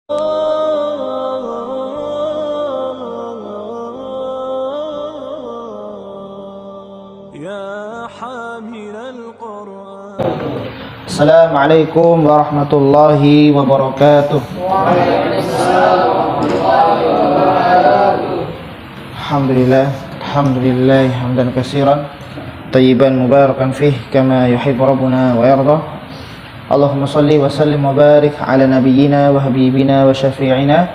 Assalamualaikum warahmatullahi wabarakatuh. Alhamdulillah, alhamdulillah hamdan katsiran tayyiban mubarakan fih kama yuhibbu rabbuna wa yarda. Allahumma salli wa sallim wa barik ala nabiyyina wa habibina wa syafi'ina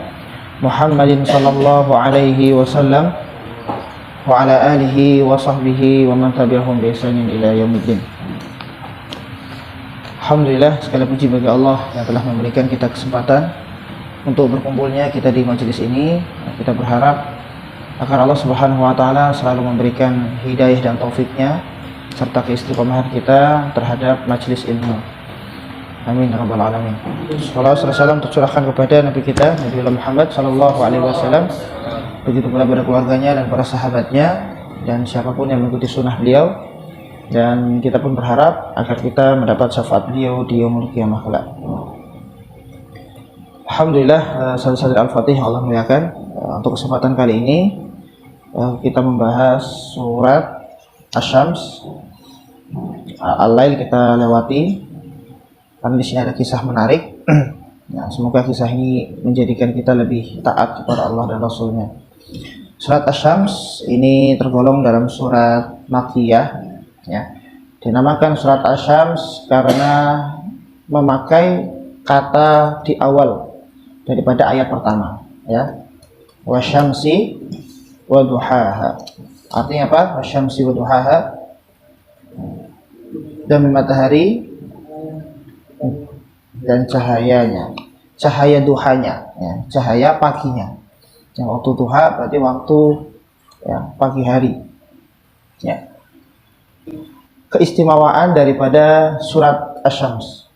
Muhammadin sallallahu alaihi wasallam wa ala alihi wa sahbihi wa man tabi'ahum bi ihsanin ila yaumiddin. Alhamdulillah, segala puji bagi Allah yang telah memberikan kita kesempatan untuk berkumpulnya kita di majelis ini. Kita berharap agar Allah Subhanahu wa taala selalu memberikan hidayah dan taufiknya serta keistiqomahan kita terhadap majelis ilmu. Amin ya rabbal alamin. Sallallahu alaihi wasallam tercurahkan kepada Nabi kita Nabi Muhammad sallallahu alaihi wasallam, begitu pula pada keluarganya dan para sahabatnya dan siapapun yang mengikuti sunnah beliau. Dan kita pun berharap agar kita mendapat syafaat beliau di yaumul qiyamah kelak. Alhamdulillah, saudara Al-Fatih Allah muliakan. Untuk kesempatan kali ini kita membahas surat Asy-Syams. Al-Lail kita lewati karena di sini ada kisah menarik. Nah, semoga kisah ini menjadikan kita lebih taat kepada Allah dan Rasulnya. Surat Asy-Syams ini tergolong dalam surat Makkiyah. Ya, dinamakan surat Asy-Syams karena memakai kata di awal daripada ayat pertama, ya. Wasyamsi waduhaha. Artinya apa? Wasyamsi waduhaha. Demi matahari dan cahayanya, cahaya duhanya, ya, cahaya paginya. Yang waktu duha berarti waktu ya, pagi hari. Ya. Keistimewaan daripada surat Asy-Syams.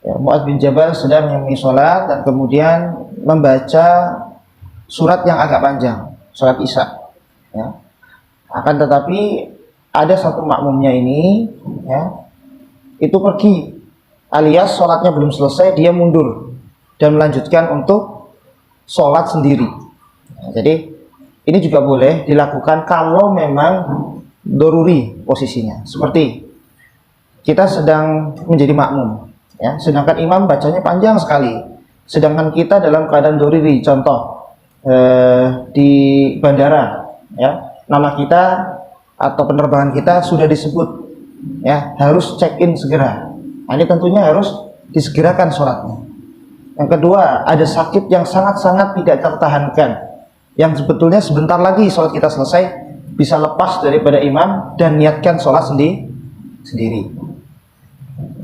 Ya, Mu'adz bin Jabal sedang menyemai sholat dan kemudian membaca surat yang agak panjang, surat Isya. Ya. Akan tetapi ada satu makmumnya ini, ya, itu pergi, alias sholatnya belum selesai, dia mundur dan melanjutkan untuk sholat sendiri. Ya, jadi ini juga boleh dilakukan kalau memang doruri posisinya. Seperti kita sedang menjadi makmum, ya, sedangkan imam bacanya panjang sekali, sedangkan kita dalam keadaan doruri. Contoh di bandara, ya, nama kita atau penerbangan kita sudah disebut, ya, harus check-in segera. Nah, ini tentunya harus disegerakan sholatnya. Yang kedua, ada sakit yang sangat-sangat tidak tertahankan, yang sebetulnya sebentar lagi sholat kita selesai, bisa lepas daripada imam dan niatkan sholat sendiri.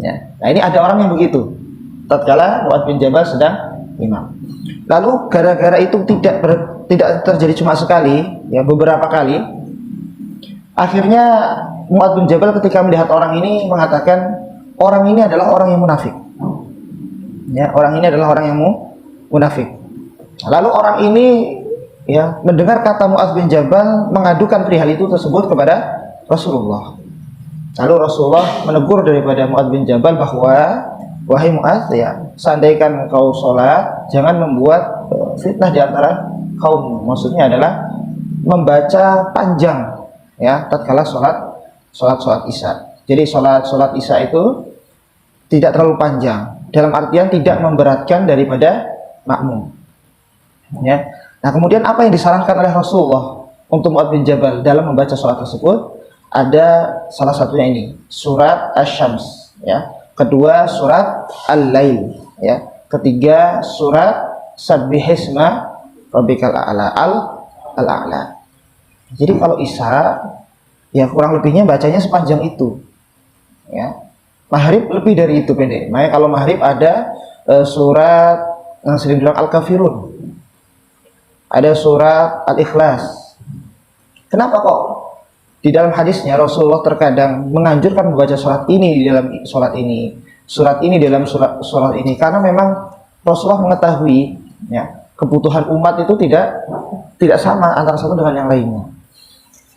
Ya. Nah, ini ada orang yang begitu tatkala Mu'adz bin Jabal sedang imam. Lalu gara-gara itu tidak terjadi cuma sekali, ya, beberapa kali. Akhirnya Mu'adz bin Jabal ketika melihat orang ini mengatakan, orang ini adalah orang yang munafik. Ya, orang ini adalah orang yang munafik. Lalu orang ini, ya, mendengar kata Mu'adz bin Jabal mengadukan perihal itu tersebut kepada Rasulullah. Lalu Rasulullah menegur daripada Mu'adz bin Jabal bahwa, wahai Mu'adz, ya, seandainya kau sholat, jangan membuat fitnah di antara kaum. Maksudnya adalah membaca panjang, ya, tatkala sholat Isya. Jadi sholat Isya itu tidak terlalu panjang, dalam artian tidak memberatkan daripada makmum. Ya. Nah, kemudian apa yang disarankan oleh Rasulullah untuk Mu'adz bin Jabal dalam membaca sholat tersebut? Ada salah satunya ini, surat Asy-Syams, ya. Kedua, surat Al-Lail, ya. Ketiga, surat Sabbihisma Rabbikal A'la, Al-A'la. Jadi kalau Isya, ya, kurang lebihnya bacanya sepanjang itu, ya. Maghrib lebih dari itu pendek. Makanya kalau Maghrib ada surat yang sering bilang Al-Kafirun, ada surat Al-Ikhlas. Kenapa kok di dalam hadisnya Rasulullah terkadang menganjurkan membaca surat ini di dalam surat ini dalam surat ini? Karena memang Rasulullah mengetahui, ya, kebutuhan umat itu tidak sama antara satu dengan yang lainnya.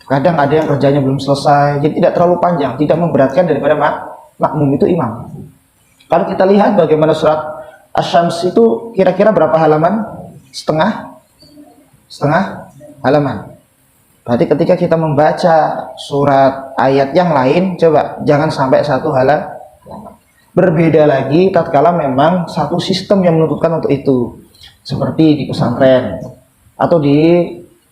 Kadang ada yang kerjanya belum selesai, jadi tidak terlalu panjang, tidak memberatkan daripada makmum itu imam. Kalau kita lihat bagaimana surat Asy-Syams itu kira-kira berapa halaman? Setengah halaman. Berarti ketika kita membaca surat ayat yang lain, coba jangan sampai satu halaman. Berbeda lagi tatkala memang satu sistem yang menuntutkan untuk itu, seperti di pesantren atau di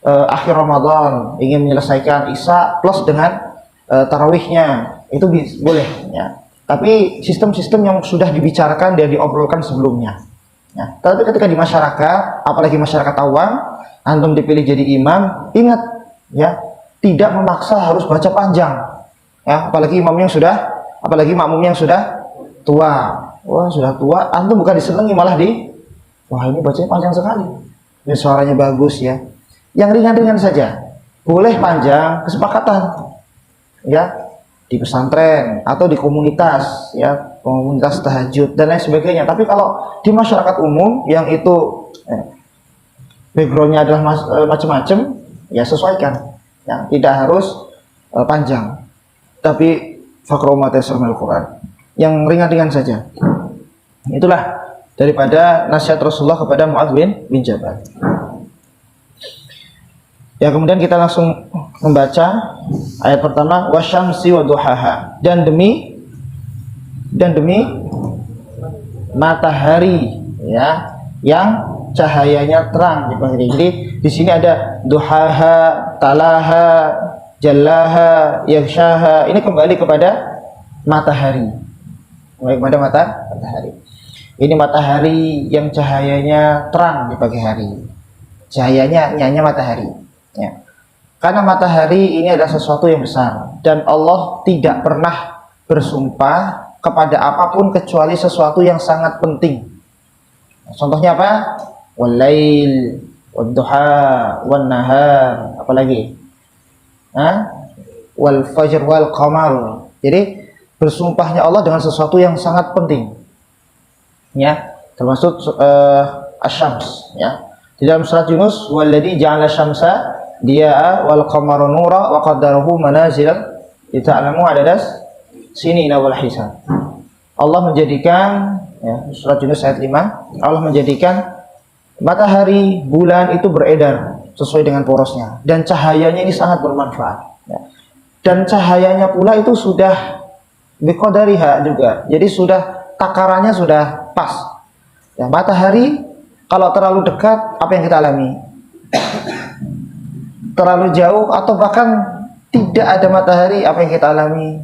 akhir Ramadan ingin menyelesaikan Isya plus dengan tarawihnya, itu boleh ya. Tapi sistem-sistem yang sudah dibicarakan dan diobrolkan sebelumnya ya. Tapi ketika di masyarakat, apalagi masyarakat awam, antum dipilih jadi imam, ingat ya, tidak memaksa harus baca panjang ya, apalagi makmum yang sudah tua. Wah, sudah tua, antum bukan disenangi, malah wah ini bacanya panjang sekali, ini suaranya bagus ya. Yang ringan-ringan saja boleh, panjang kesepakatan ya, di pesantren atau di komunitas ya, komunitas tahajud dan lain sebagainya. Tapi kalau di masyarakat umum yang itu backgroundnya adalah macam-macam ya, sesuaikan ya, tidak harus panjang, tapi faqra'u ma tayassara minal Qur'an, yang ringan-ringan saja. Itulah daripada nasihat Rasulullah kepada Mu'adz bin Jabal. Ya, kemudian kita langsung membaca ayat pertama, wasyamsi waduhaha, dan demi matahari ya, yang cahayanya terang di pagi hari. Jadi di sini ada duhaha, talaha, jallaha, yaghshaha. Ini kembali kepada matahari. Kembali kepada matahari. Ini matahari yang cahayanya terang di pagi hari. Cahayanya nyanya matahari. Ya. Karena matahari ini adalah sesuatu yang besar dan Allah tidak pernah bersumpah kepada apapun kecuali sesuatu yang sangat penting. Contohnya apa? Walail, wadduha, wan nahar, apalagi? Wal fajr wal qamar. Jadi bersumpahnya Allah dengan sesuatu yang sangat penting. Ya, termasuk asy-syams ya. Di dalam surat Yunus, walladzi ja'ala syamsa diya'a wal qamara nura wa qaddarahu manazil lita'lamu adadas sinina wal hisab. Allah menjadikan ya, surat Yunus ayat 5, Allah menjadikan matahari, bulan itu beredar sesuai dengan porosnya dan cahayanya ini sangat bermanfaat ya. Dan cahayanya pula itu sudah biqadariha juga. Jadi sudah takarannya sudah pas. Ya, matahari kalau terlalu dekat, apa yang kita alami? Terlalu jauh atau bahkan tidak ada matahari, apa yang kita alami?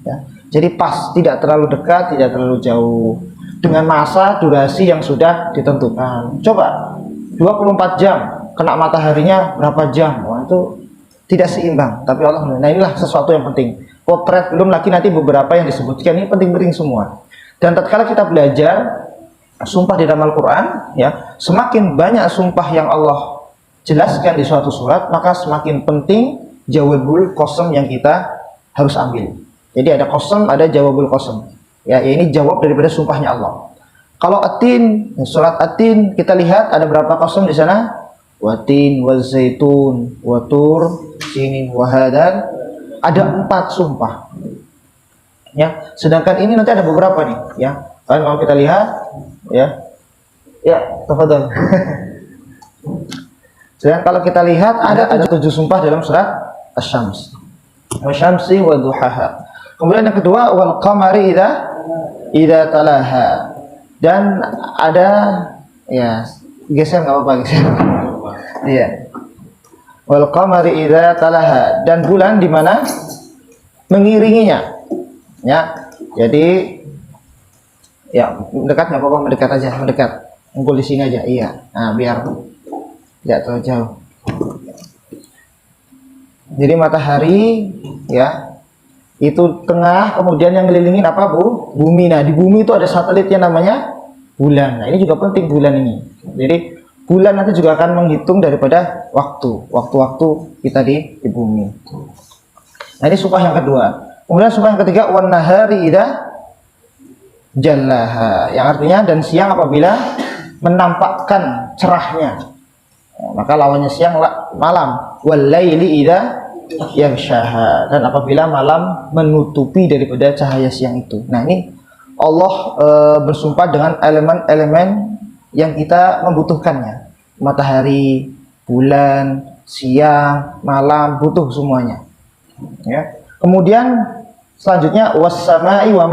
Ya, jadi pas, tidak terlalu dekat, tidak terlalu jauh, dengan masa durasi yang sudah ditentukan. Coba 24 jam kena mataharinya berapa jam? Wah, itu tidak seimbang. Tapi Allah, nah inilah sesuatu yang penting. Potret belum lagi nanti beberapa yang disebutkan, ini penting-penting semua. Dan tatkala kita belajar sumpah di dalam Al-Quran ya, semakin banyak sumpah yang Allah jelaskan di suatu surat, maka semakin penting jawabul qasam yang kita harus ambil. Jadi ada qasam, ada jawabul qasam ya, ini jawab daripada sumpahnya Allah. Kalau atin, surat atin kita lihat ada berapa qasam di sana? Watin, wazaitun, watur, sinin, wahadan. Ada 4 sumpah ya. Sedangkan ini nanti ada beberapa nih ya. Kan kalau kita lihat ya, tafadhol. Sedangkan kalau kita lihat ada 7 sumpah dalam surat Asy-Syams. Wasyamsi wa duhaha. Kemudian yang kedua wal qamari idza talaha. Dan ada ya, geser enggak apa-apa, geser. Iya. Wal qamari idza talaha, dan bulan di mana mengiringinya. Ya. Jadi ya, mendekat nggak apa-apa, mendekat aja, mendekat. Ngumpul di sini aja, iya. Nah, biar tidak terlalu jauh. Jadi matahari ya, itu tengah, kemudian yang ngelilingin apa, Bu? Bumi. Nah, di bumi itu ada satelit yang namanya bulan. Nah, ini juga penting bulan ini. Jadi bulan nanti juga akan menghitung daripada waktu-waktu kita di bumi. Nah, ini sumpah yang kedua. Kemudian sumpah yang ketiga wan nahari idza jallaha, yang artinya dan siang apabila menampakkan cerahnya ya, maka lawannya siang malam. Wal laili idza yaghshaha, dan apabila malam menutupi daripada cahaya siang itu. Nah, ini Allah bersumpah dengan elemen-elemen yang kita membutuhkannya. Matahari, bulan, siang, malam, butuh semuanya. Ya. Kemudian selanjutnya was-sama'i wa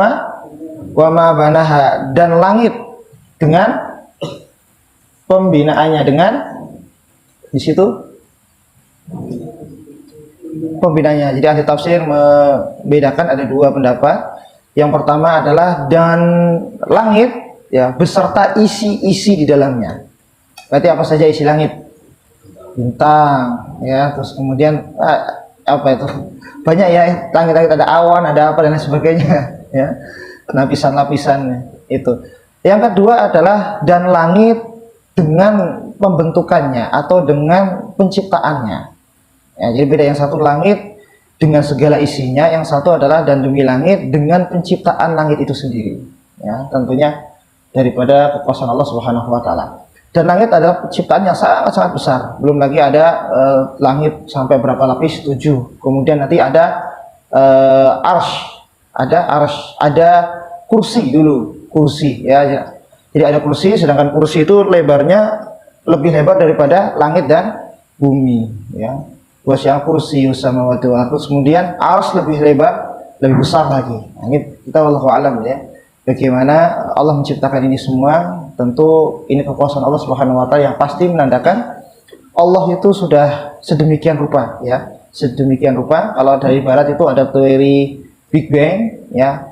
ma banaha, dan langit dengan pembinaannya, dengan di situ pembinanya. Jadi ahli tafsir membedakan, ada dua pendapat. Yang pertama adalah dan langit ya beserta isi-isi di dalamnya. Berarti apa saja isi langit? Bintang ya, terus kemudian apa itu? Banyak ya langit-langit, ada awan, ada apa dan lain sebagainya ya. Lapisan-lapisannya itu. Yang kedua adalah dan langit dengan pembentukannya atau dengan penciptaannya. Ya, jadi beda, yang satu langit dengan segala isinya, yang satu adalah dan demi langit dengan penciptaan langit itu sendiri. Ya, tentunya daripada kekuasaan Allah Subhanahu wa taala. Dan langit adalah penciptaan yang sangat-sangat besar. Belum lagi ada langit sampai berapa lapis? 7. Kemudian nanti ada arsy, ada kursi dulu, kursi ya. Jadi ada kursi, sedangkan kursi itu lebarnya lebih lebar daripada langit dan bumi ya. Wasya'al kursi samawati wal ardh. Kemudian arsy lebih lebar, lebih besar lagi. Nah, ini kita wallahu alam ya. Bagaimana Allah menciptakan ini semua, tentu ini kekuasaan Allah Subhanahu wa taala yang pasti menandakan Allah itu sudah sedemikian rupa ya. Sedemikian rupa. Kalau dari barat itu ada teori Big Bang ya.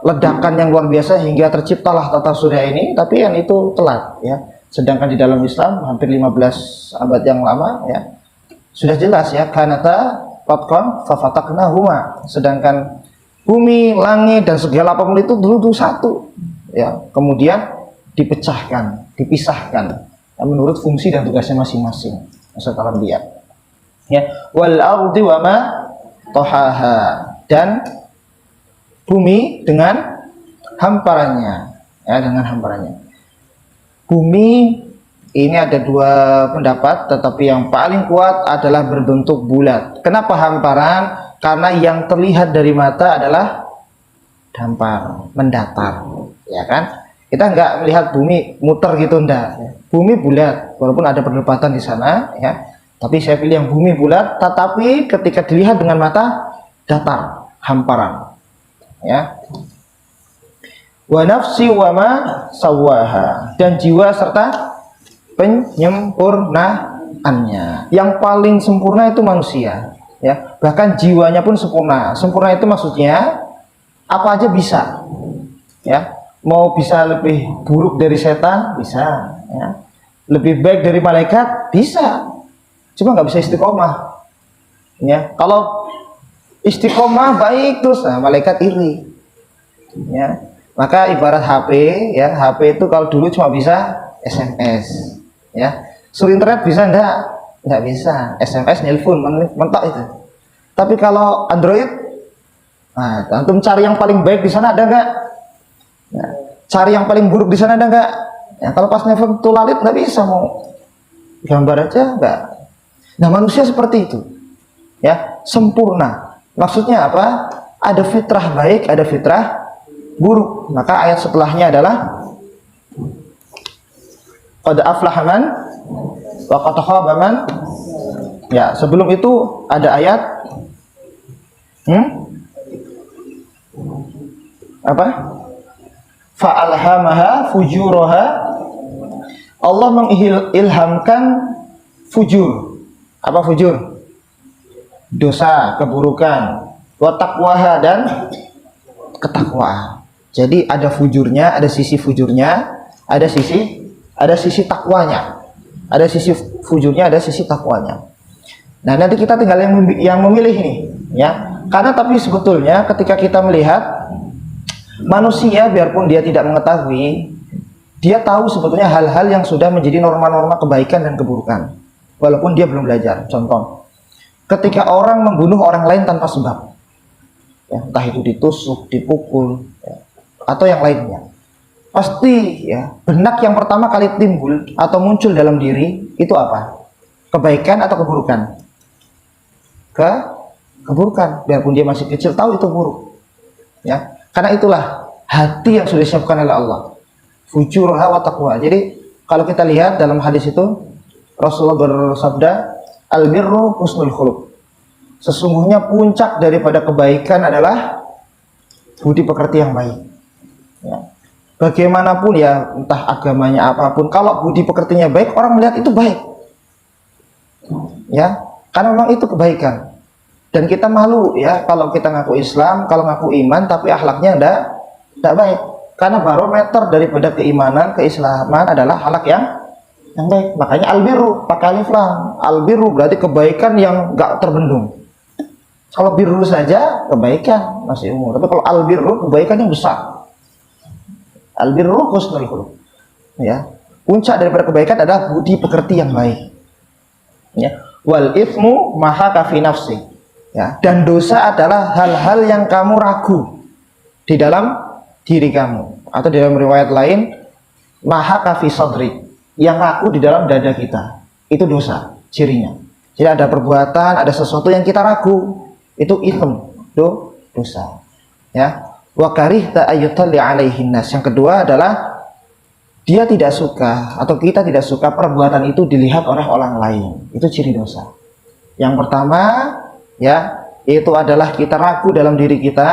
Ledakan yang luar biasa hingga terciptalah tata surya ini, tapi yang itu telat ya. Sedangkan di dalam Islam hampir 15 abad yang lama ya sudah jelas ya, kanata fatqan fafataknahuma. Sedangkan bumi, langit dan segala apapun itu dulu satu ya, kemudian dipecahkan, dipisahkan ya, menurut fungsi dan tugasnya masing-masing setelah dia ya. Wal ardi wa ma tahaha, dan bumi dengan hamparannya ya, dengan hamparannya. Bumi ini ada dua pendapat, tetapi yang paling kuat adalah berbentuk bulat. Kenapa hamparan? Karena yang terlihat dari mata adalah dampar, mendatar, ya kan? Kita nggak melihat bumi muter gitu, enggak. Bumi bulat, walaupun ada perdebatan di sana, ya. Tapi saya pilih yang bumi bulat, tetapi ketika dilihat dengan mata datar, hamparan, ya. Wa nafsi wa ma sawaha, dan jiwa serta penyempurnaannya. Yang paling sempurna itu manusia ya, bahkan jiwanya pun sempurna. Sempurna itu maksudnya apa aja bisa ya, mau bisa lebih buruk dari setan bisa ya, lebih baik dari malaikat bisa, cuma nggak bisa istiqomah ya. Kalau istiqomah baik terus, nah, malaikat iri ya. Maka ibarat HP ya, HP itu kalau dulu cuma bisa SMS ya, sur internet bisa enggak bisa, SMS, nelpon, mentok itu. Tapi kalau Android, nah, antum cari yang paling baik di sana ada enggak? Ya, cari yang paling buruk di sana ada enggak? Ya, kalau pas nelpon tulalit nggak bisa, mau gambar aja enggak. Nah, manusia seperti itu ya, sempurna. Maksudnya apa? Ada fitrah baik, ada fitrah buruk. Maka ayat setelahnya adalah qad aflaha man wa qad khaba man. Ya, sebelum itu ada ayat apa? Fa'alhamaha fujuraha. Allah mengilhamkan fujur. Apa fujur? Dosa, keburukan. Wa taqwaha, dan ketakwaan. Jadi ada fujurnya, ada sisi fujurnya, ada sisi takwanya. Ada sisi fujurnya, ada sisi takwanya. Nah, nanti kita tinggal yang memilih ini, ya. Karena tapi sebetulnya ketika kita melihat manusia, biarpun dia tidak mengetahui, dia tahu sebetulnya hal-hal yang sudah menjadi norma-norma kebaikan dan keburukan, walaupun dia belum belajar. Contoh, ketika orang membunuh orang lain tanpa sebab, ya, entah itu ditusuk, dipukul, ya, atau yang lainnya, pasti ya benak yang pertama kali timbul atau muncul dalam diri itu apa? Kebaikan atau keburukan? Keburukan. Biarpun dia masih kecil tahu itu buruk. Ya, karena itulah hati yang sudah disiapkan oleh Allah. Fujurha wa taqwa. Jadi kalau kita lihat dalam hadis itu Rasulullah bersabda, al-birru husnul khuluq. Sesungguhnya puncak daripada kebaikan adalah budi pekerti yang baik. Ya. Bagaimanapun ya, entah agamanya apapun, kalau budi pekertinya baik, orang melihat itu baik. Ya, karena memang itu kebaikan. Dan kita malu ya kalau kita ngaku Islam, kalau ngaku iman tapi akhlaknya enggak baik. Karena barometer daripada keimanan, keislaman adalah akhlak yang baik. Makanya albiru pakai alif lam. Albiru berarti kebaikan yang enggak terbendung. Kalau biru saja kebaikan masih umum, tapi kalau albiru kebaikan yang besar. Albiru husnul khuluq. Ya. Puncak daripada kebaikan adalah budi pekerti yang baik. Ya. Wal itsmu maha kafi nafsi. Ya, dan dosa adalah hal-hal yang kamu ragu di dalam diri kamu, atau dalam riwayat lain maha kafi sadri, yang ragu di dalam dada kita. Itu dosa cirinya. Jadi ada perbuatan, ada sesuatu yang kita ragu, itu itsm, itu dosa. Ya. Wa karihta ayyutalli alaihin nas. Yang kedua adalah dia tidak suka atau kita tidak suka perbuatan itu dilihat oleh orang lain. Itu ciri dosa. Yang pertama ya, itu adalah kita ragu dalam diri kita.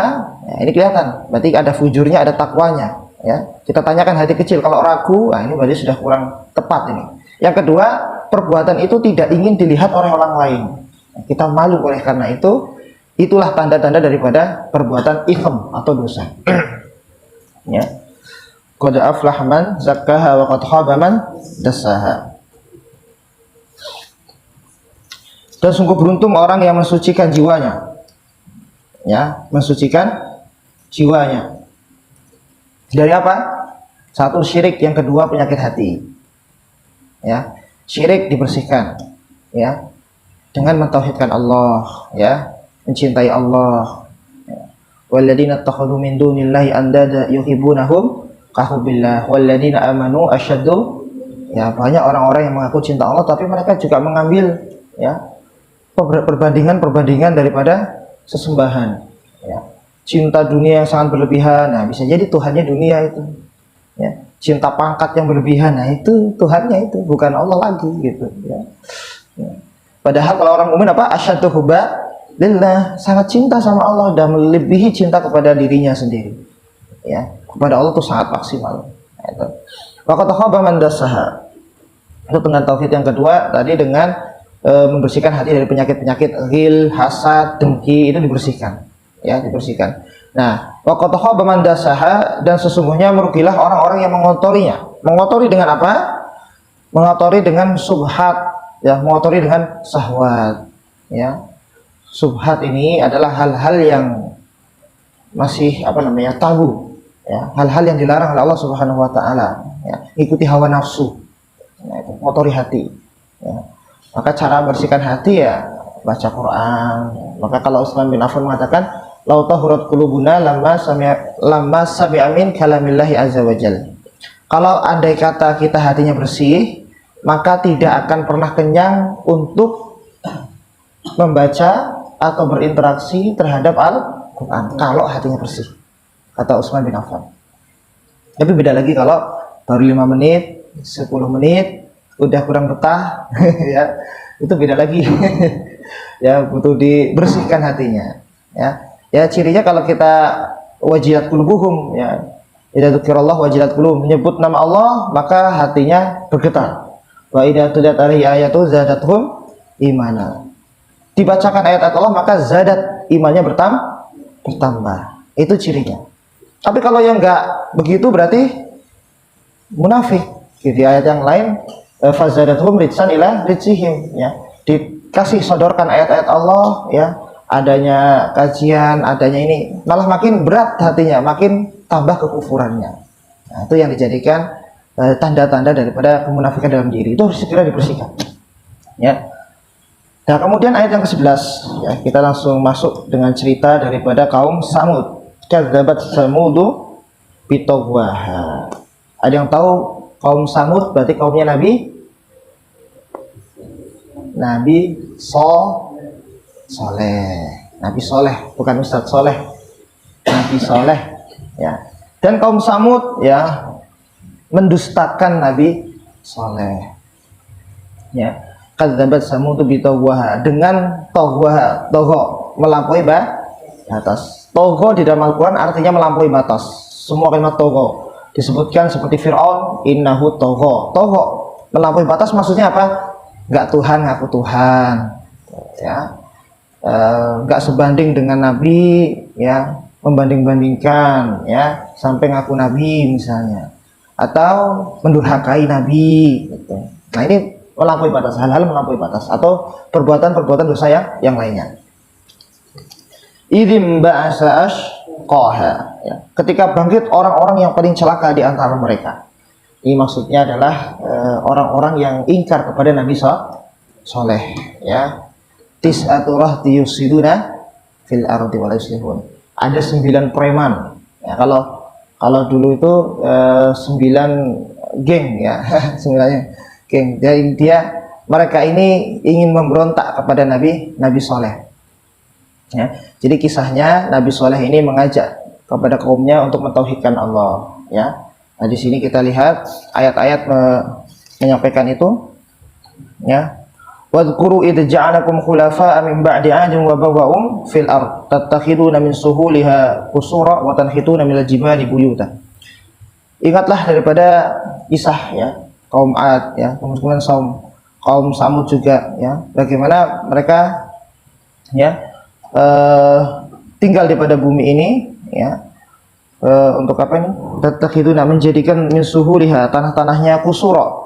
Ya, ini kelihatan, berarti ada fujurnya, ada takwanya. Ya, kita tanyakan hati kecil, kalau ragu, nah ini berarti sudah kurang tepat ini. Yang kedua, perbuatan itu tidak ingin dilihat oleh orang lain. Kita malu oleh karena itu. Itulah tanda-tanda daripada perbuatan itsm atau dosa. Ya, qad aflaha man zakkaha wa qad khaba man dassaha. Dan sungguh beruntung orang yang mensucikan jiwanya. Ya, mensucikan jiwanya. Dari apa? Satu syirik, yang kedua penyakit hati. Ya, syirik dibersihkan. Ya, dengan mentauhidkan Allah. Ya, mencintai Allah. Ya. Walladzina takhadhu min dunillahi andada yuhibbunahum kahubbillah walladzina amanu asyaddu. Ya, banyak orang-orang yang mengaku cinta Allah tapi mereka juga mengambil ya perbandingan daripada sesembahan. Ya. Cinta dunia yang sangat berlebihan, nah bisa jadi Tuhannya dunia itu. Ya. Cinta pangkat yang berlebihan, nah itu Tuhannya itu, bukan Allah lagi gitu. Ya. Ya. Padahal kalau orang mukmin apa? Asyaddu hubba lillah, sangat cinta sama Allah dan melebihi cinta kepada dirinya sendiri. Ya, kepada Allah itu sangat maksimal. Nah, itu. Wa qad khaba man dassaha. Itu dengan tauhid yang kedua tadi dengan membersihkan hati dari penyakit-penyakit ghil, hasad, dengki, itu dibersihkan. Ya, dibersihkan. Nah, wa qad khaba man dassaha, dan sesungguhnya merugilah orang-orang yang mengotorinya. Mengotori dengan apa? Mengotori dengan subhat, ya, mengotori dengan syahwat. Ya. Subhat ini adalah hal-hal yang masih tabu, ya, hal-hal yang dilarang oleh Allah Subhanahu wa taala, ya, ikuti hawa nafsu. Nah, itu motori hati. Ya. Maka cara membersihkan hati ya baca Quran. Maka kalau Utsman bin Affan mengatakan, "Lau tahurat qulubuna lamma sami'a min kalamillahi azza wajalla." Kalau andai kata kita hatinya bersih, maka tidak akan pernah kenyang untuk membaca atau berinteraksi terhadap Al-Quran kalau hatinya bersih, kata Utsman bin Affan. Tapi beda lagi kalau baru 5 menit, 10 menit udah kurang betah ya, itu beda lagi. Ya, butuh dibersihkan hatinya. Ya, cirinya kalau kita wajilat qulubuhum, ya, idza dzukirallah wajilat qulubuhum, menyebut nama Allah maka hatinya bergetar. Wa idza tuliyat alaihi ayatu zadatuhum imana. Dibacakan ayat-ayat Allah maka zadat, imannya bertambah. Itu cirinya. Tapi kalau yang enggak begitu berarti munafik. Di ayat yang lain fazadathum ritsan ila ritsihim, ya. Dikasih sodorkan ayat-ayat Allah, ya, adanya kajian, adanya ini malah makin berat hatinya, makin tambah kekufurannya. Nah, itu yang dijadikan tanda-tanda daripada kemunafikan dalam diri. Itu harus segera dibersihkan. Ya. Nah, kemudian ayat yang ke-11, ya, kita langsung masuk dengan cerita daripada kaum Samud. Kadzabat Samudu bitagwaha. Ada yang tahu kaum Samud berarti kaumnya Nabi Soleh. Nabi Soleh, bukan Ustadz Soleh. Nabi Soleh, ya. Dan kaum Samud ya mendustakan Nabi Saleh. Ya, kadzabat Samud bi tawwaha, dengan tawwaha, togho, melampaui batas. Togho di dalam Al-Qur'an artinya melampaui batas. Semua kalimat togho disebutkan seperti Fir'aun, innahu togho. Togho melampaui batas maksudnya apa? Enggak Tuhan ngaku Tuhan. Ya. Enggak sebanding dengan Nabi, ya, membanding-bandingkan, ya, sampai ngaku Nabi misalnya, atau mendurhakai Nabi gitu. Nah, ini melampaui batas, hal-hal melampaui batas, atau perbuatan-perbuatan dosa yang lainnya. Idzim ba'asa ashqaha, ya, ketika bangkit orang-orang yang paling celaka di antara mereka. Ini maksudnya adalah orang-orang yang ingkar kepada Nabi Saleh, ya. Tis'atu rahti yusiduna fil ardi wa la yuslihun. Ada 9 preman. Ya, kalau dulu itu 9 geng, ya. 9 geng. Jadi mereka ini ingin memberontak kepada Nabi Saleh. Ya. Jadi kisahnya Nabi Saleh ini mengajak kepada kaumnya untuk mentauhidkan Allah, ya. Nah, di sini kita lihat ayat-ayat menyampaikan itu, ya. Wadhkuru idh ja'alakum khulafa'a min ba'di 'adin wa bawwa'um fil ard tattakhiduna min suhuliha qusura wa tanhituna minal jibali buyutan. Ingatlah daripada kisah, ya, kaum 'Ad, ya, kemudian kaum Samud juga, ya, bagaimana mereka, ya, tinggal di pada bumi ini, ya, untuk apa ini? Tattakhiduna, menjadikan min suhuliha, tanah-tanahnya qusura,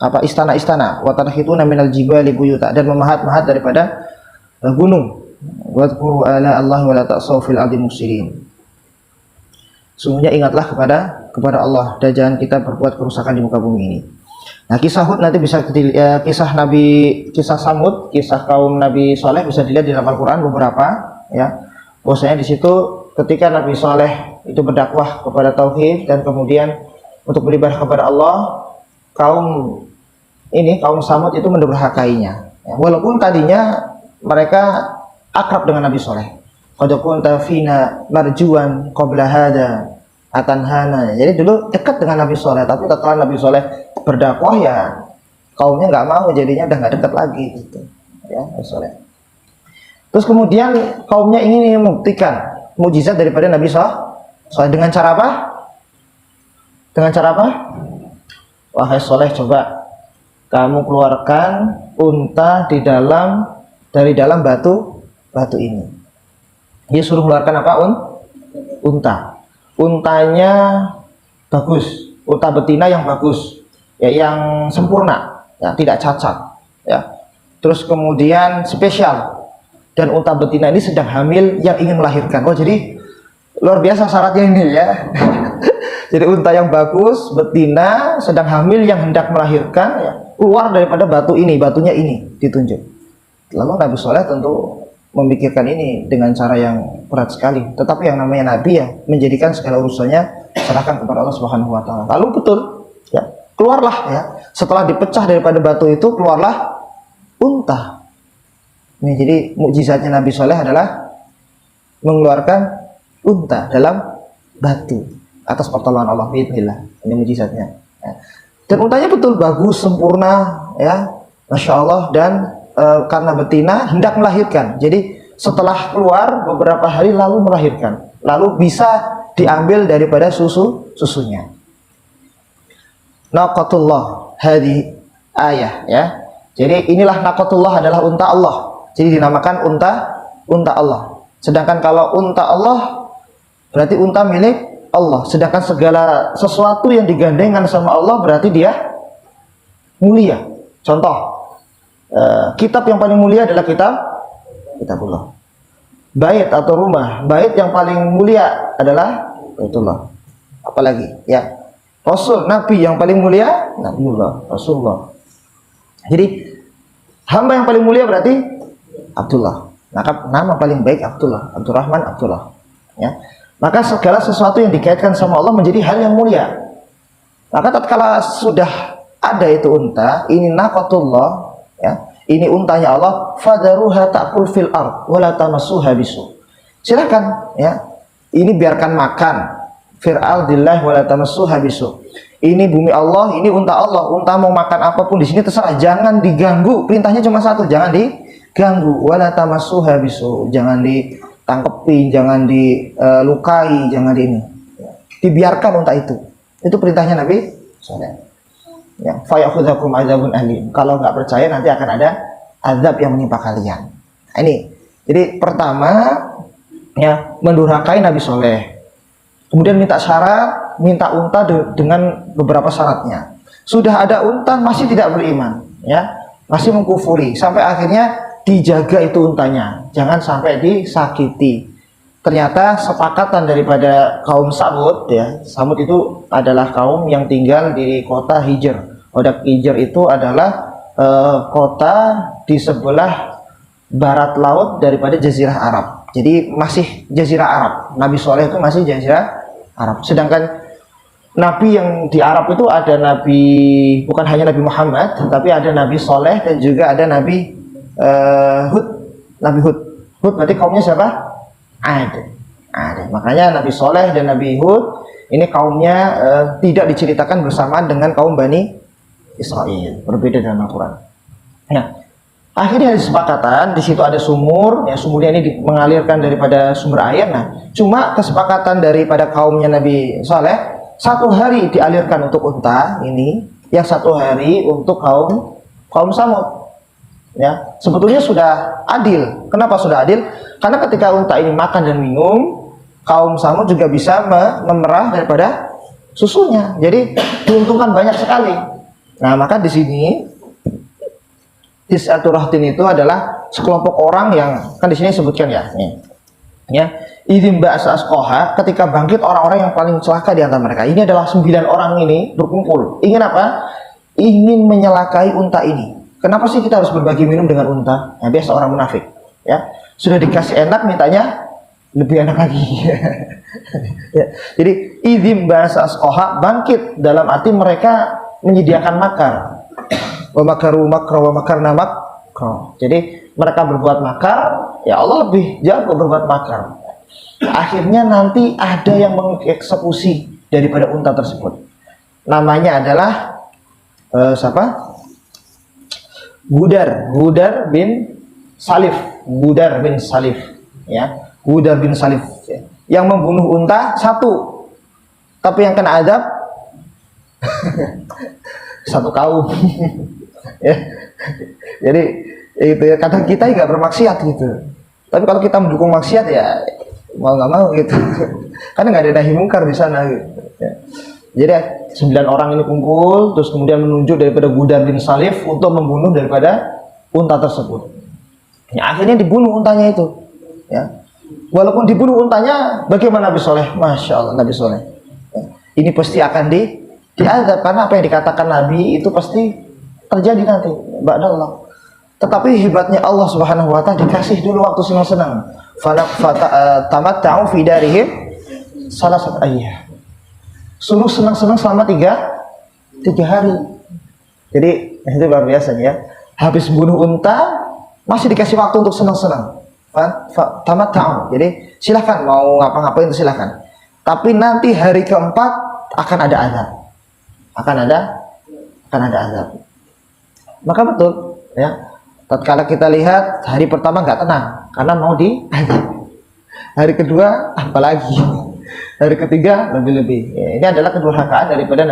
apa, istana-istana, wa tanhituna minal jibali buyuta, dan memahat-mahat daripada gunung. Wadhkuru ala Allah wa la ta'saw fil ardi mufsidin. Sungguhnya ingatlah kepada Allah dan jangan kita berbuat kerusakan di muka bumi ini. Nah, kisah Hud nanti bisa kisah Samud, kisah kaum Nabi Saleh bisa dilihat di dalam Al-Qur'an beberapa, ya. Bahwasanya di situ ketika Nabi Saleh itu berdakwah kepada tauhid dan kemudian untuk beribadah kepada Allah, kaum Samud itu mendurhakainya, ya, walaupun tadinya mereka akrab dengan Nabi Saleh. Qad kunta fina marjuan qabla hada atanhana. Jadi dulu dekat dengan Nabi Saleh, tapi setelah Nabi Saleh berdakwah, ya, kaumnya nggak mau, jadinya udah nggak dekat lagi gitu, ya, Nabi Saleh. Terus kemudian kaumnya ingin membuktikan mukjizat daripada Nabi Saleh dengan cara apa? Dengan cara apa? Wahai Saleh, coba kamu keluarkan unta dari dalam batu ini. Dia suruh keluarkan apa? Unta. Untanya bagus, unta betina yang bagus, ya, yang sempurna, ya, tidak cacat, ya. Terus kemudian spesial, dan unta betina ini sedang hamil yang ingin melahirkan. Oh, jadi luar biasa syaratnya ini, ya. Jadi unta yang bagus, betina, sedang hamil yang hendak melahirkan, ya, keluar daripada batunya ini ditunjuk. Lalu Nabi Saleh tentu memikirkan ini dengan cara yang berat sekali. Tetapi yang namanya Nabi, ya, menjadikan segala urusannya serahkan kepada Allah Subhanahu Wa Taala. Lalu betul, ya, keluarlah, ya, setelah dipecah daripada batu itu keluarlah unta. Ini jadi mukjizatnya Nabi Saleh adalah mengeluarkan unta dalam batu atas pertolongan Allah. Bismillah. Ini mukjizatnya, ya. Dan untanya betul bagus, sempurna, ya, Masya Allah, dan karena betina hendak melahirkan, jadi setelah keluar beberapa hari lalu melahirkan, lalu bisa diambil daripada susunya. Naqatullah hadi ayah, ya. Jadi inilah naqatullah adalah unta Allah. Jadi dinamakan unta Allah. Sedangkan kalau unta Allah berarti unta milik Allah. Sedangkan segala sesuatu yang digandengkan sama Allah berarti dia mulia. Contoh, kitab yang paling mulia adalah kitabullah. Bait atau rumah, bait yang paling mulia adalah Baitullah. Apalagi, ya, Rasul, Nabi yang paling mulia Nabiullah, Rasulullah. Jadi hamba yang paling mulia berarti Abdullah. Maka nama paling baik Abdullah, Abdurrahman, Abdullah, ya. Maka segala sesuatu yang dikaitkan sama Allah menjadi hal yang mulia. Maka tatkala sudah ada itu unta, ini naqatullah, ya, ini untanya Allah, fadaruha ta'kul fil ard wa la tamassuha bisu. Silakan, ya, ini biarkan makan fir'al dillah wala tamassuha bisu. Ini bumi Allah, ini unta Allah. Unta mau makan apapun di sini terserah, jangan diganggu. Perintahnya cuma satu, jangan diganggu. Wala tamassuha bisu. Jangan ditangkepin, jangan dilukai, jangan ini. Dibiarkan unta itu. Itu perintahnya Nabi Saleh. Ya, fayakhudzakum adzabun alim. Kalau nggak percaya nanti akan ada azab yang menimpa kalian. Nah, ini. Jadi pertama ya mendurhakai Nabi Soleh. Kemudian minta syarat, minta unta dengan beberapa syaratnya. Sudah ada unta masih tidak beriman, ya. Masih mengkufuri sampai akhirnya dijaga itu untanya. Jangan sampai disakiti. Ternyata sepakatan daripada kaum Samud, ya. Samud itu adalah kaum yang tinggal di kota Hijr. Kota Hijr itu adalah kota di sebelah barat laut daripada Jazirah Arab. Jadi masih Jazirah Arab. Nabi Soleh itu masih Jazirah Arab. Sedangkan Nabi yang di Arab itu ada Nabi, bukan hanya Nabi Muhammad, tapi ada Nabi Soleh dan juga ada Nabi Hud. Nabi Hud. Hud berarti kaumnya siapa? Ada. Makanya Nabi Soleh dan Nabi Hud ini kaumnya tidak diceritakan bersamaan dengan kaum Bani Israel, berbeda dalam Al-Quran. Ya. Akhirnya ada kesepakatan, di situ ada sumur, ya sumurnya ini mengalirkan daripada sumber air. Nah, cuma kesepakatan daripada kaumnya Nabi Soleh, 1 hari dialirkan untuk unta ini, yang 1 hari untuk kaum Samud. Ya, sebetulnya sudah adil. Kenapa sudah adil? Karena ketika unta ini makan dan minum, kaum Samud juga bisa memerah daripada susunya. Jadi diuntungkan banyak sekali. Nah, maka di sini Tis'aturahtin itu adalah sekelompok orang yang kan di sini disebutkan ya. Ya, idzin ba'sa asqaha, ketika bangkit orang-orang yang paling celaka di antara mereka. Ini adalah 9 orang ini berkumpul. Ingin apa? Ingin menyelakai unta ini. Kenapa sih kita harus berbagi minum dengan unta? Nah, biasa orang munafik, ya. Sudah dikasih enak, mintanya lebih enak lagi. Ya. Jadi idzin ba'sa asqaha, bangkit dalam arti mereka menyediakan makar. Wa makaru makra wa makarna makra. Jadi mereka berbuat makar, ya Allah lebih jago berbuat makar. Akhirnya nanti ada yang mengeksekusi daripada unta tersebut. Namanya adalah siapa? Gudar bin Salif. Gudar bin Salif, ya. Gudar bin Salif, ya. Yang membunuh unta 1, tapi yang kena azab 1 kaum. Ya. Jadi itu ya, kadang kita nggak bermaksiat gitu, tapi kalau kita mendukung maksiat ya mau nggak mau gitu. Karena nggak ada nahi mungkar di sana gitu. Ya. Jadi 9 orang ini kumpul, terus kemudian menunjuk daripada Gudar bin Salif untuk membunuh daripada unta tersebut. Ya, akhirnya dibunuh untanya itu. Ya. Walaupun dibunuh untanya, bagaimana Nabi Soleh? Masya Allah Nabi Soleh. Ya. Ini pasti akan diazab, karena apa yang dikatakan Nabi itu pasti terjadi nanti. Ba'dallah. Tetapi hebatnya Allah Subhanahu wa ta'ala, dikasih dulu waktu senang-senang. Tamatta'u fi darihim salasat ayyam. Suruh senang-senang selama 3 hari. Jadi itu luar biasa ya. Habis bunuh unta masih dikasih waktu untuk senang-senang. Tamatta'u. Jadi silahkan mau ngapa-ngapain itu silahkan. Tapi nanti hari keempat akan ada azab. Akan ada azab. Maka betul ya. Tatkala kita lihat hari pertama nggak tenang karena mau diazab. Hari kedua apalagi. Hari ketiga lebih-lebih. Ya, ini adalah kedurhakaan daripada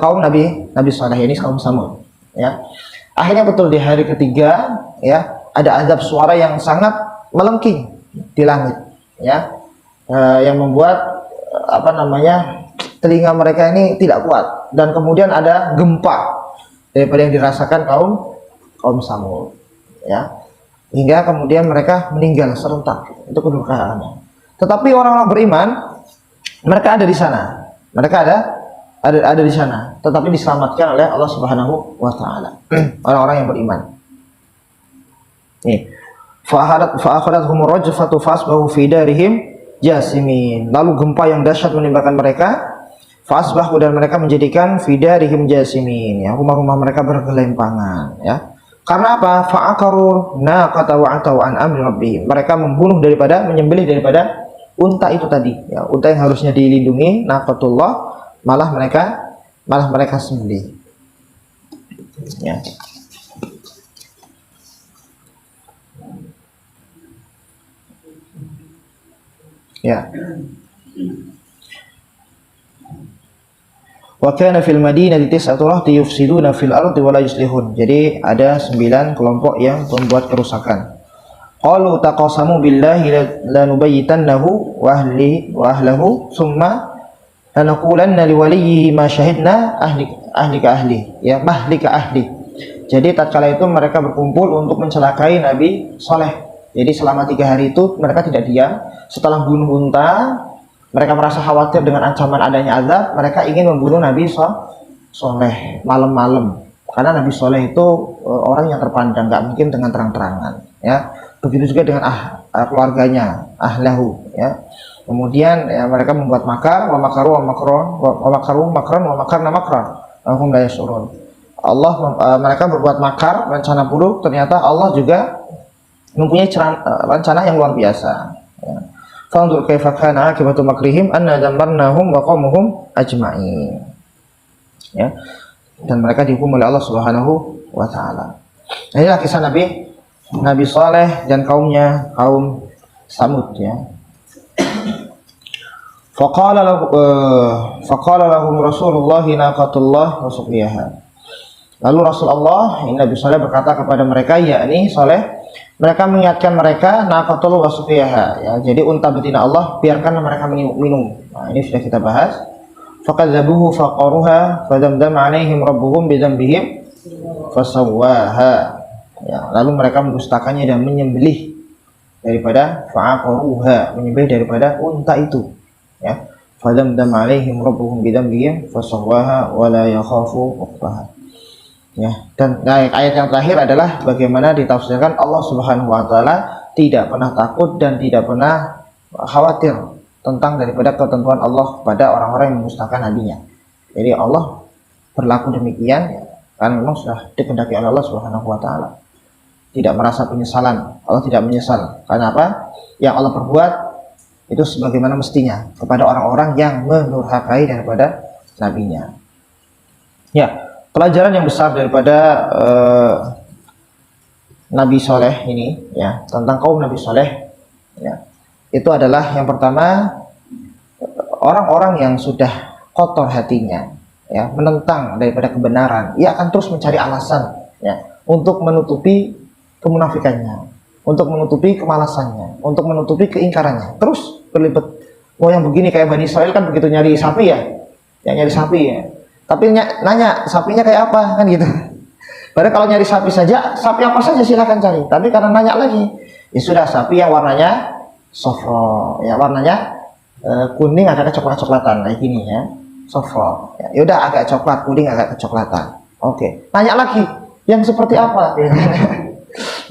kaum Nabi Saleh ini, kaum Samud. Ya. Akhirnya betul di hari ketiga ya ada azab suara yang sangat melengking di langit. Ya. Yang membuat telinga mereka ini tidak kuat, dan kemudian ada gempa daripada yang dirasakan kaum Samud, ya, hingga kemudian mereka meninggal serentak. Itu kedurhakaannya. Tetapi orang-orang beriman, mereka ada di sana, mereka ada di sana, tetapi diselamatkan oleh Allah Subhanahu wa Ta'ala. Orang-orang yang beriman. Nih, fa'akhadathumur rajfatu fasbahu fi darihim jasimin. Lalu gempa yang dahsyat menimpakan mereka. Fasbahu, dan mereka menjadikan fi darihim jasimin, ya, rumah-rumah mereka bergelimpangan, ya. Karena apa? Fa'akaru naqata wa atau an amri rabbihim. Mereka menyembelih daripada unta itu tadi, ya, unta yang harusnya dilindungi, naqatullah, malah mereka sembelih. Ya. Ya. Wa kana fil madinati tis'atu rahti yufsiduna fil ardi wa la yuslihun. Jadi ada 9 kelompok yang membuat kerusakan. Qalu taqasamu billahi lanubayyitannahu wa ahlihi thumma lanaqulanna liwaliyhi ma syahidna ahli. Ya, mahlika ahli. Jadi tatkala itu mereka berkumpul untuk mencelakai Nabi Saleh. Jadi selama 3 hari itu mereka tidak diam. Setelah bunuh unta, mereka merasa khawatir dengan ancaman adanya azab. Mereka ingin membunuh Nabi Saleh malam-malam. Karena Nabi Saleh itu orang yang terpandang, nggak mungkin dengan terang-terangan. Ya, begitu juga dengan keluarganya, ahlahu. Ya, kemudian ya, mereka membuat makar, wa makarna makran. Hum la yash'urun. Mereka berbuat makar, rencana buruk. Ternyata Allah juga mempunyai rencana yang luar biasa. Ya. Fanzur kaifa kana akibatu makrihim anna dammarnahum wa qaumuhum ajma'in. Ya. Dan mereka dihukum oleh Allah Subhanahu wa taala. Nah, inilah kisah Nabi Saleh dan kaumnya, kaum Samud, ya. Faqala lahum Rasulullah naqatullah wa suqiyaha. Lalu Rasulullah, Nabi Saleh berkata kepada mereka, yakni Saleh, mereka mengingatkan mereka naqatul wasuqiyaha, ya, jadi unta betina Allah, biarkanlah mereka minum. Nah, ini sudah kita bahas. Faqadzabuhu faqaruha fadamdama 'alaihim rabbuhum bidzambihim fasawwaha. Ya, lalu mereka mendustakannya dan menyembelih daripada faqaruha, menyembelih daripada unta itu. Ya, fadamdama 'alaihim rabbuhum bidzambihim fasawwaha wa la yakhafu uqbaha. Ya, dan ayat yang terakhir adalah bagaimana ditafsirkan Allah Subhanahu wa taala tidak pernah takut dan tidak pernah khawatir tentang daripada ketentuan Allah kepada orang-orang yang mendustakan nabinya. Jadi Allah berlaku demikian, ya, karena memang sudah dikehendaki oleh Allah Subhanahu wa taala. Tidak merasa penyesalan, Allah tidak menyesal. Karena apa? Yang Allah perbuat itu sebagaimana mestinya kepada orang-orang yang mendurhakai daripada nabinya. Ya. Pelajaran yang besar daripada Nabi Saleh ini, ya, tentang kaum Nabi Saleh, ya, itu adalah yang pertama, orang-orang yang sudah kotor hatinya, ya, menentang daripada kebenaran, ia akan terus mencari alasan, ya, untuk menutupi kemunafikannya, untuk menutupi kemalasannya, untuk menutupi keingkarannya, terus berlipat. Oh, yang begini kayak Bani Israel kan begitu nyari sapi, ya, yang nyari sapi, ya. Tapi nanya sapinya kayak apa, kan gitu. Padahal kalau nyari sapi saja, sapi apa saja silahkan cari. Tapi karena nanya lagi, ya sudah, sapi yang warnanya sofro, ya, warnanya kuning agak kecoklat-coklatan kayak gini, ya, sofro. Ya, yaudah, agak coklat, kuning agak kecoklatan. Oke, nanya lagi, yang seperti apa?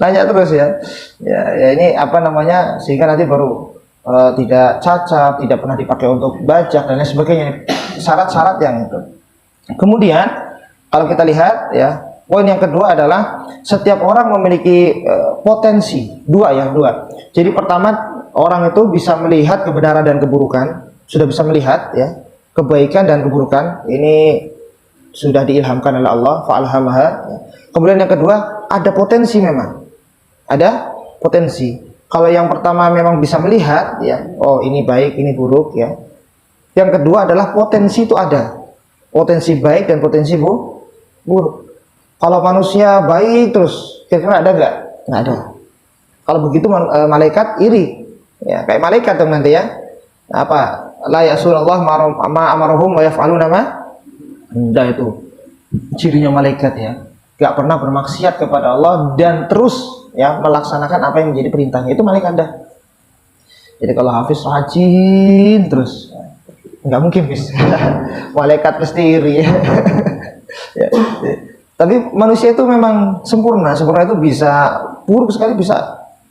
Nanya terus, ya. Ya, ini apa namanya, sehingga nanti baru tidak cacat, tidak pernah dipakai untuk bajak dan lain sebagainya. Syarat-syarat yang itu. Kemudian kalau kita lihat, ya, poin yang kedua adalah setiap orang memiliki potensi dua. Jadi pertama, orang itu bisa melihat kebenaran dan keburukan, sudah bisa melihat, ya, kebaikan dan keburukan. Ini sudah diilhamkan oleh Allah, fa'alhamaha. Ya. Kemudian yang kedua, ada potensi, memang ada potensi. Kalau yang pertama memang bisa melihat, ya, oh ini baik, ini buruk, ya. Yang kedua adalah potensi itu ada. Potensi baik dan potensi buruk. Kalau manusia baik terus, kira-kira ada nggak? Nggak ada. Kalau begitu malaikat iri, ya, kayak malaikat dong nanti, ya. Apa? La ya'sunallah ma amarohum wa yaf'aluna ma. Itu cirinya malaikat, ya. Nggak pernah bermaksiat kepada Allah dan terus, ya, melaksanakan apa yang menjadi perintahnya. Itu malaikat dah. Jadi kalau hafiz rajin terus, nggak mungkin bisa. Malaikat pasti iri, ya. Ya. Tapi manusia itu memang sempurna itu bisa buruk sekali, bisa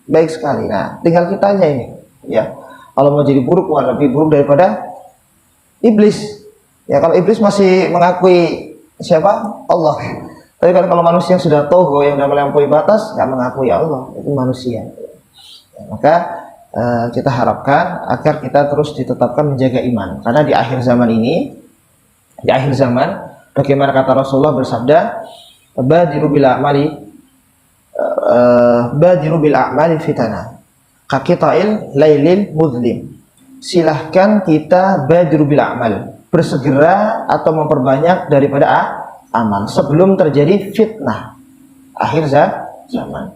baik sekali. Nah, tinggal kitanya ini, ya. Kalau mau jadi buruk, wah, lebih buruk daripada iblis. Ya, kalau iblis masih mengakui siapa? Allah. Tapi kalau manusia yang sudah togo, yang sudah melampaui batas, nggak mengakui Allah, itu manusia. Ya, maka kita harapkan agar kita terus ditetapkan menjaga iman. Karena di akhir zaman ini, di akhir zaman, bagaimana kata Rasulullah bersabda, badiru bil a'mali fitana kaqita'il lailil muzlim. Silahkan kita badiru bil a'mal, bersegera atau memperbanyak daripada amal sebelum terjadi fitnah akhir zaman.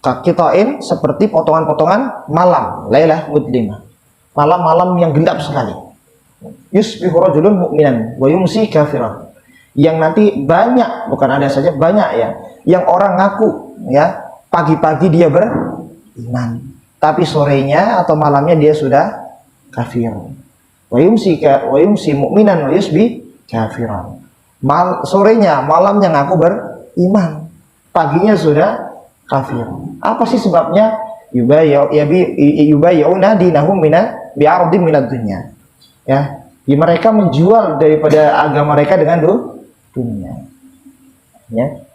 Kaqita'in seperti potongan-potongan malam, lailah mudlimah, malam-malam yang gelap sekali. Yusbihu rajulun mu'minan wa yumsi kafiran, yang nanti banyak, bukan ada saja, banyak ya, yang orang ngaku ya pagi-pagi dia beriman, tapi sorenya atau malamnya dia sudah kafir. Wa yumsi mu'minan wa yusbi kafiran. Sorenya, malamnya ngaku beriman, paginya sudah kafir. Apa sih sebabnya? Yubayyuna dinahum bi'ardin minad dunya. Ya, mereka menjual daripada agama mereka dengan dunia. Ya.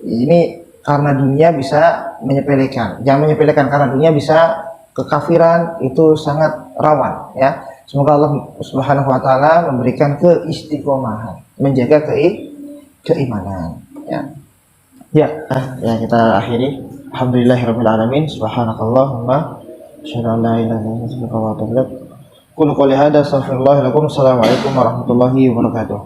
Ini karena dunia bisa menyepelekan. Jangan menyepelekan, karena dunia bisa kekafiran, itu sangat rawan ya. Semoga Allah Subhanahu wa taala memberikan keistiqomahan, menjaga keimanan ya. Ya, kita akhiri. Alhamdulillahirabbil alamin. Subhanakallahumma asyhadu an la ilaha illa anta astaghfiruka wa atubu ilaik. Qul qouli hadza astaghfirullah lakum. Assalamualaikum warahmatullahi wabarakatuh.